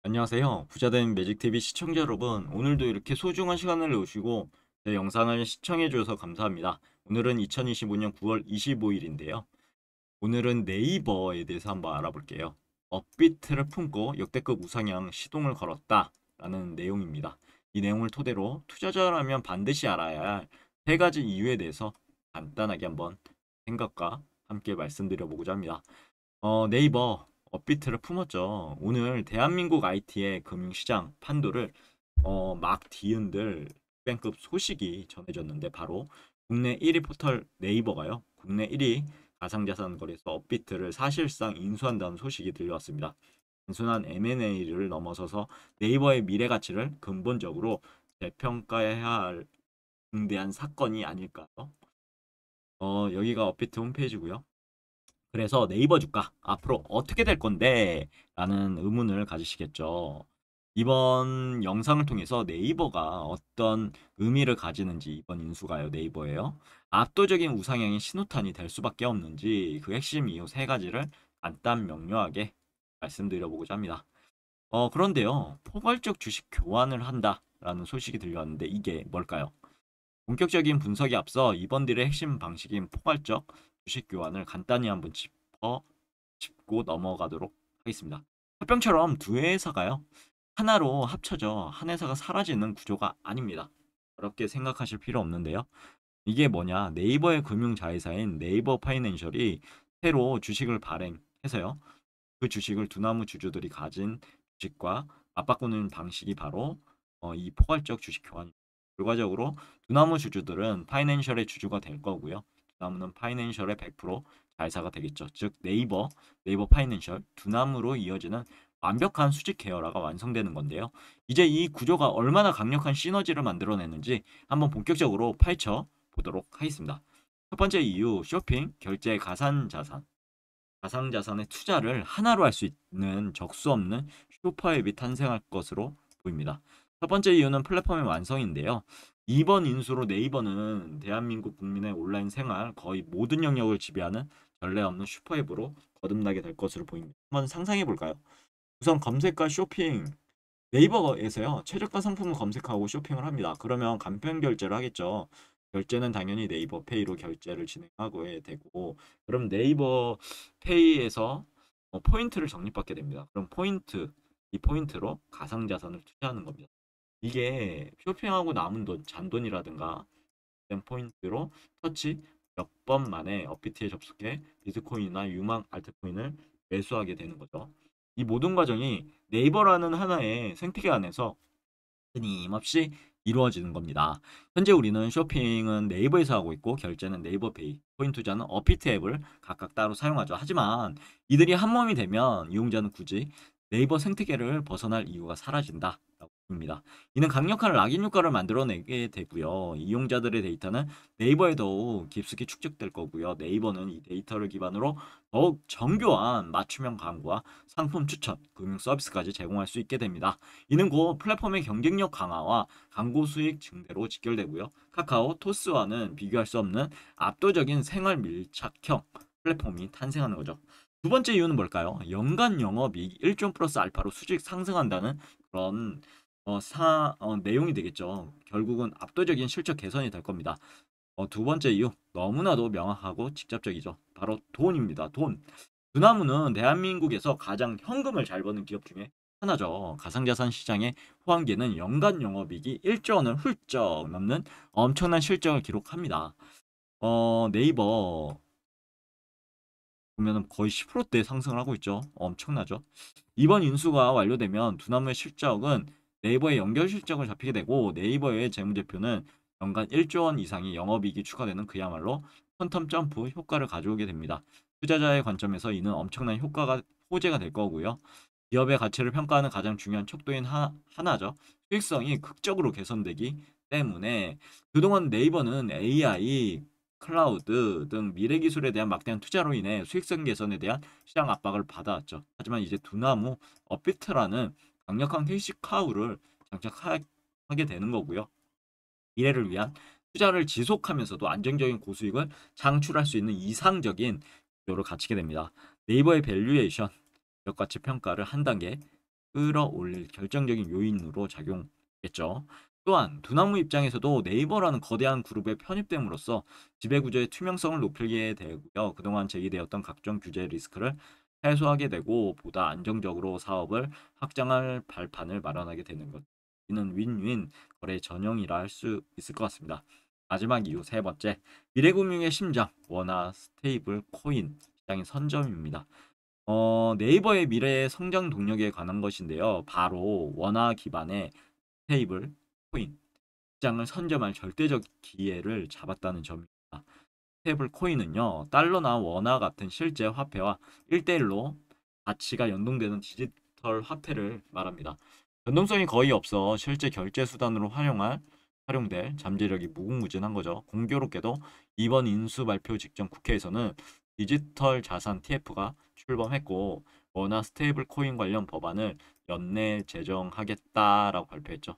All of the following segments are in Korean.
안녕하세요. 부자된 매직TV 시청자 여러분, 오늘도 이렇게 소중한 시간을 내주시고 제 영상을 시청해 주셔서 감사합니다. 오늘은 2025년 9월 25일인데요. 오늘은 네이버에 대해서 한번 알아볼게요. 업비트를 품고 역대급 우상향 시동을 걸었다 라는 내용입니다. 이 내용을 토대로 투자자라면 반드시 알아야 할 세 가지 이유에 대해서 간단하게 한번 생각과 함께 말씀드려 보고자 합니다. 네이버 업비트를 품었죠. 오늘 대한민국 IT의 금융시장 판도를 막 뒤흔들 뱅급 소식이 전해졌는데 바로 국내 1위 포털 네이버가요. 국내 1위 가상자산 거래소 업비트를 사실상 인수한다는 소식이 들려왔습니다. 단순한 M&A를 넘어서서 네이버의 미래 가치를 근본적으로 재평가해야 할 중대한 사건이 아닐까요? 여기가 업비트 홈페이지고요. 그래서 네이버 주가 앞으로 어떻게 될 건데? 라는 의문을 가지시겠죠. 이번 영상을 통해서 네이버가 어떤 의미를 가지는지 이번 인수가요 네이버예요. 압도적인 우상향의 신호탄이 될 수밖에 없는지 그 핵심 이유 세 가지를 간단 명료하게 말씀드려보고자 합니다. 그런데요. 포괄적 주식 교환을 한다라는 소식이 들려왔는데 이게 뭘까요? 본격적인 분석에 앞서 이번 딜의 핵심 방식인 포괄적 주식 교환을 간단히 한번 짚고 넘어가도록 하겠습니다. 합병처럼 두 회사가요. 하나로 합쳐져 한 회사가 사라지는 구조가 아닙니다. 어렵게 생각하실 필요 없는데요. 이게 뭐냐? 네이버의 금융자회사인 네이버 파이낸셜이 새로 주식을 발행해서요. 그 주식을 두나무 주주들이 가진 주식과 맞바꾸는 방식이 바로 이 포괄적 주식 교환입니다. 결과적으로 두나무 주주들은 파이낸셜의 주주가 될 거고요. 두나무는 파이낸셜의 100% 자회사가 되겠죠. 즉 네이버 파이낸셜, 두나무로 이어지는 완벽한 수직 계열화가 완성되는 건데요. 이제 이 구조가 얼마나 강력한 시너지를 만들어내는지 한번 본격적으로 파헤쳐 보도록 하겠습니다. 첫 번째 이유, 쇼핑, 결제, 가상자산의 투자를 하나로 할 수 있는 적수 없는 슈퍼앱이 탄생할 것으로 보입니다. 첫 번째 이유는 플랫폼의 완성인데요. 이번 인수로 네이버는 대한민국 국민의 온라인 생활 거의 모든 영역을 지배하는 전례 없는 슈퍼앱으로 거듭나게 될 것으로 보입니다. 한번 상상해 볼까요? 우선 검색과 쇼핑, 네이버에서요 최저가 상품을 검색하고 쇼핑을 합니다. 그러면 간편 결제를 하겠죠. 결제는 당연히 네이버 페이로 결제를 진행하고 되고, 그럼 네이버 페이에서 포인트를 적립받게 됩니다. 그럼 이 포인트로 가상자산을 투자하는 겁니다. 이게 쇼핑하고 남은 돈, 잔돈이라든가 포인트로 터치 몇 번 만에 업비트에 접속해 비트코인이나 유망 알트코인을 매수하게 되는 거죠. 이 모든 과정이 네이버라는 하나의 생태계 안에서 끊임없이 이루어지는 겁니다. 현재 우리는 쇼핑은 네이버에서 하고 있고 결제는 네이버페이, 코인 투자는 업비트 앱을 각각 따로 사용하죠. 하지만 이들이 한 몸이 되면 이용자는 굳이 네이버 생태계를 벗어날 이유가 사라진다. 입니다. 이는 강력한 락인 효과를 만들어내게 되고요. 이용자들의 데이터는 네이버에 더욱 깊숙이 축적될 거고요. 네이버는 이 데이터를 기반으로 더욱 정교한 맞춤형 광고와 상품 추천, 금융 서비스까지 제공할 수 있게 됩니다. 이는 곧 플랫폼의 경쟁력 강화와 광고 수익 증대로 직결되고요. 카카오, 토스와는 비교할 수 없는 압도적인 생활 밀착형 플랫폼이 탄생하는 거죠. 두 번째 이유는 뭘까요? 연간 영업이익 1종 플러스 알파로 수직 상승한다는 그런 내용이 되겠죠. 결국은 압도적인 실적 개선이 될 겁니다. 두 번째 이유, 너무나도 명확하고 직접적이죠. 바로 돈입니다. 돈. 두나무는 대한민국에서 가장 현금을 잘 버는 기업 중에 하나죠. 가상자산 시장의 호황기는 연간 영업이익이 1조 원을 훌쩍 넘는 엄청난 실적을 기록합니다. 네이버 보면은 거의 10%대 상승을 하고 있죠. 엄청나죠. 이번 인수가 완료되면 두나무의 실적은 네이버의 연결 실적을 잡히게 되고 네이버의 재무제표는 연간 1조 원 이상의 영업이익이 추가되는 그야말로 퀀텀 점프 효과를 가져오게 됩니다. 투자자의 관점에서 이는 엄청난 효과가 호재가 될 거고요. 기업의 가치를 평가하는 가장 중요한 척도인 하나죠. 수익성이 극적으로 개선되기 때문에 그동안 네이버는 AI, 클라우드 등 미래 기술에 대한 막대한 투자로 인해 수익성 개선에 대한 시장 압박을 받아왔죠. 하지만 이제 두나무, 업비트라는 강력한 캐시카우를 장착하게 되는 거고요. 미래를 위한 투자를 지속하면서도 안정적인 고수익을 창출할 수 있는 이상적인 구조를 갖추게 됩니다. 네이버의 밸류에이션, 가치 평가를 한 단계 끌어올릴 결정적인 요인으로 작용했죠. 또한 두나무 입장에서도 네이버라는 거대한 그룹에 편입됨으로써 지배구조의 투명성을 높이게 되고요. 그동안 제기되었던 각종 규제 리스크를 해소하게 되고 보다 안정적으로 사업을 확장할 발판을 마련하게 되는 것. 이는 윈윈 거래 전형이라 할 수 있을 것 같습니다. 마지막 이유 세 번째, 미래금융의 심장, 원화 스테이블 코인 시장의 선점입니다. 네이버의 미래의 성장 동력에 관한 것인데요. 바로 원화 기반의 스테이블 코인 시장을 선점할 절대적 기회를 잡았다는 점입니다. 스테이블 코인은요, 달러나 원화 같은 실제 화폐와 1대1로 가치가 연동되는 디지털 화폐를 말합니다. 변동성이 거의 없어 실제 결제 수단으로 활용될 잠재력이 무궁무진한 거죠. 공교롭게도 이번 인수 발표 직전 국회에서는 디지털 자산 TF가 출범했고 원화 스테이블 코인 관련 법안을 연내 제정하겠다라고 발표했죠.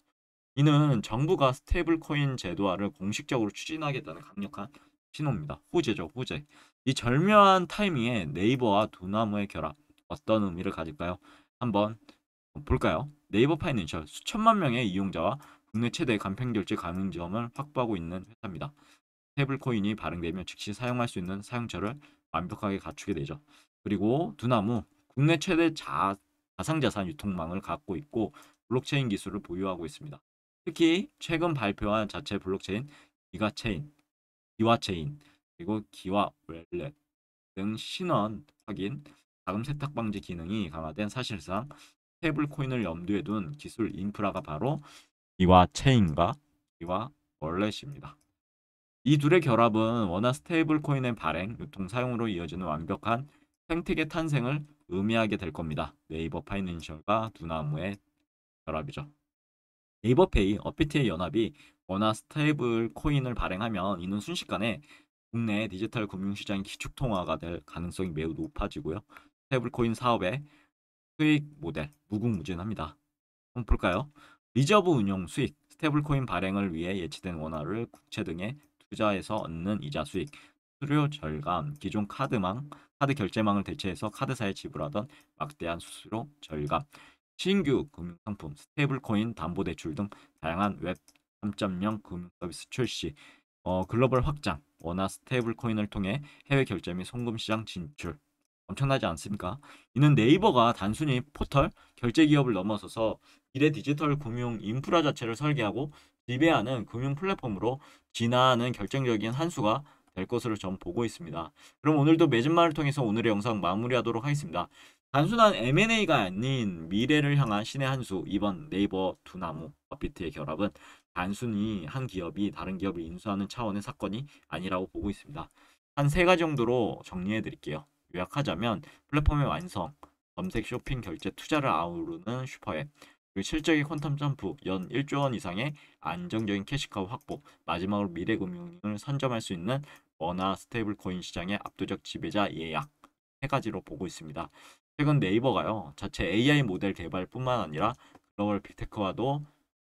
이는 정부가 스테이블 코인 제도화를 공식적으로 추진하겠다는 강력한 신호입니다. 호재죠, 호재. 이 절묘한 타이밍에 네이버와 두나무의 결합 어떤 의미를 가질까요? 한번 볼까요? 네이버 파이낸셜 수천만 명의 이용자와 국내 최대 간편결제 가능점을 확보하고 있는 회사입니다. 스테이블 코인이 발행되면 즉시 사용할 수 있는 사용처를 완벽하게 갖추게 되죠. 그리고 두나무 국내 최대 가상자산 유통망을 갖고 있고 블록체인 기술을 보유하고 있습니다. 특히 최근 발표한 자체 블록체인 기와체인, 그리고 기와 웰렛 등 신원 확인, 자금 세탁 방지 기능이 강화된 사실상 스테이블 코인을 염두에 둔 기술 인프라가 바로 기와체인과 기와 월렛입니다. 이 둘의 결합은 원화 스테이블 코인의 발행, 유통, 사용으로 이어지는 완벽한 생태계 탄생을 의미하게 될 겁니다. 네이버 파이낸셜과 두나무의 결합이죠. 네이버페이, 어피티의 연합이 원화 스테이블 코인을 발행하면 이는 순식간에 국내 디지털 금융시장이 기축통화가 될 가능성이 매우 높아지고요. 스테이블 코인 사업의 수익 모델 무궁무진합니다. 한번 볼까요? 리저브 운용 수익, 스테이블 코인 발행을 위해 예치된 원화를 국채 등에 투자해서 얻는 이자 수익, 수수료 절감, 기존 카드 결제망을 대체해서 카드사에 지불하던 막대한 수수료 절감, 신규 금융상품, 스테이블코인 담보대출 등 다양한 웹 3.0 금융서비스 출시, 글로벌 확장, 원화 스테이블코인을 통해 해외 결제 및 송금 시장 진출. 엄청나지 않습니까? 이는 네이버가 단순히 포털, 결제 기업을 넘어서서 미래 디지털 금융 인프라 자체를 설계하고 지배하는 금융 플랫폼으로 진화하는 결정적인 한 수가 될 것으로 전 보고 있습니다. 그럼 오늘도 매진말을 통해서 오늘의 영상 마무리하도록 하겠습니다. 단순한 M&A가 아닌 미래를 향한 신의 한 수, 이번 네이버 두나무 업비트의 결합은 단순히 한 기업이 다른 기업을 인수하는 차원의 사건이 아니라고 보고 있습니다. 한 세 가지 정도로 정리해 드릴게요. 요약하자면 플랫폼의 완성, 검색, 쇼핑, 결제, 투자를 아우르는 슈퍼앱, 그리고 실적의 퀀텀 점프, 연 1조 원 이상의 안정적인 캐시카우 확보, 마지막으로 미래금융을 선점할 수 있는 원화 스테이블 코인 시장의 압도적 지배자 예약, 세 가지로 보고 있습니다. 최근 네이버가요, 자체 AI 모델 개발뿐만 아니라 글로벌 빅테크와도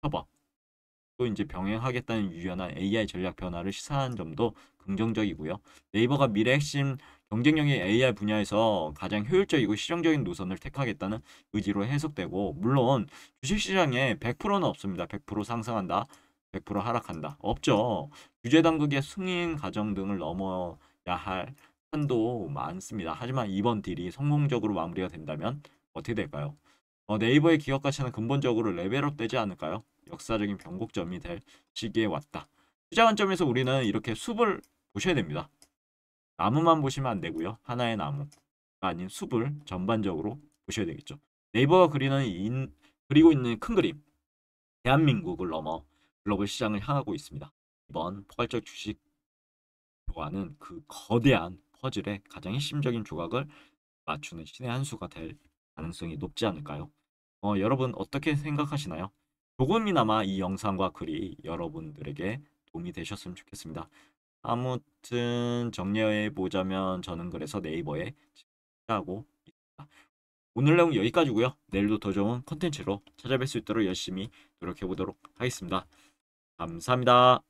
협업, 또 이제 병행하겠다는 유연한 AI 전략 변화를 시사한 점도 긍정적이고요. 네이버가 미래 핵심 경쟁력의 AI 분야에서 가장 효율적이고 실용적인 노선을 택하겠다는 의지로 해석되고, 물론 주식시장에 100%는 없습니다. 100% 상승한다, 100% 하락한다. 없죠. 규제 당국의 승인 과정 등을 넘어야 할 한도 많습니다. 하지만 이번 딜이 성공적으로 마무리가 된다면 어떻게 될까요? 네이버의 기업 가치는 근본적으로 레벨업 되지 않을까요? 역사적인 변곡점이 될 시기에 왔다. 투자 관점에서 우리는 이렇게 숲을 보셔야 됩니다. 나무만 보시면 안 되고요. 하나의 나무가 아닌 숲을 전반적으로 보셔야 되겠죠. 네이버가 그리고 있는 큰 그림, 대한민국을 넘어 글로벌 시장을 향하고 있습니다. 이번 포괄적 주식 교환은 그 거대한 퍼즐의 가장 핵심적인 조각을 맞추는 신의 한 수가 될 가능성이 높지 않을까요? 여러분 어떻게 생각하시나요? 조금이나마 이 영상과 글이 여러분들에게 도움이 되셨으면 좋겠습니다. 아무튼 정리해 보자면 저는 그래서 네이버에 하고 있습니다. 오늘 내용 여기까지고요. 내일도 더 좋은 컨텐츠로 찾아뵐 수 있도록 열심히 노력해 보도록 하겠습니다. 감사합니다.